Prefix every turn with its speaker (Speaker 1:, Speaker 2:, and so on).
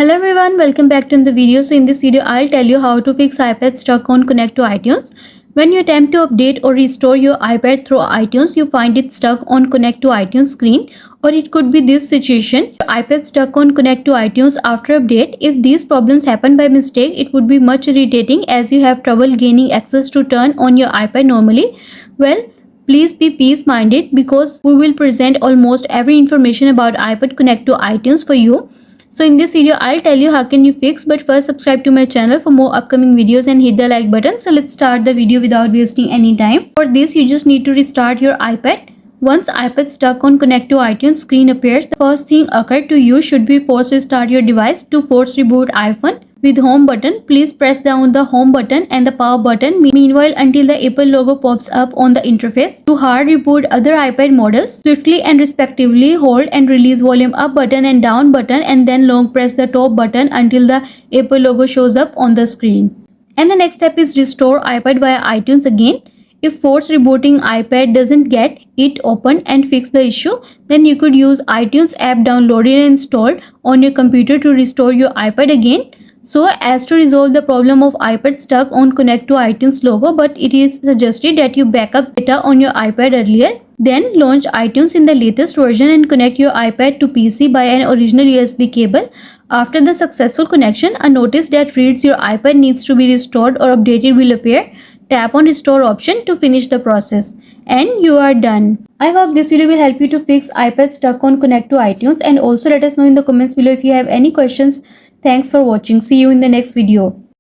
Speaker 1: Hello everyone, welcome back to the video. So in this video, I'll tell you how to fix iPad stuck on Connect to iTunes. When you attempt to update or restore your iPad through iTunes, you find it stuck on Connect to iTunes screen, or it could be this situation. Your iPad stuck on Connect to iTunes after update. If these problems happen by mistake, it would be much irritating as you have trouble gaining access to turn on your iPad normally. Well, please be peace-minded because we will present almost every information about iPad Connect to iTunes for you. So in this video, I'll tell you how can you fix, but first subscribe to my channel for more upcoming videos and hit the like button. So let's start the video without wasting any time. For this, you just need to restart your iPad. Once iPad stuck on Connect to iTunes screen appears, the first thing occurred to you should be force restart your device. To force reboot iPhone with home button, please press down the home button and the power button meanwhile until the Apple logo pops up on the interface. To hard reboot other iPad models, swiftly and respectively hold and release volume up button and down button and then long press the top button until the Apple logo shows up on the screen. And the next step is restore iPad via iTunes again. If force rebooting iPad doesn't get it open and fix the issue, then you could use iTunes app downloaded and installed on your computer to restore your iPad again. So as to resolve the problem of iPad stuck on Connect to iTunes logo, but it is suggested that you backup data on your iPad earlier. Then launch iTunes in the latest version and connect your iPad to PC by an original USB cable. After the successful connection, a notice that reads your iPad needs to be restored or updated will appear. Tap on restore option to finish the process and you are done. I hope this video will help you to fix iPad stuck on Connect to iTunes, and also let us know in the comments below if you have any questions. Thanks for watching. See you in the next video.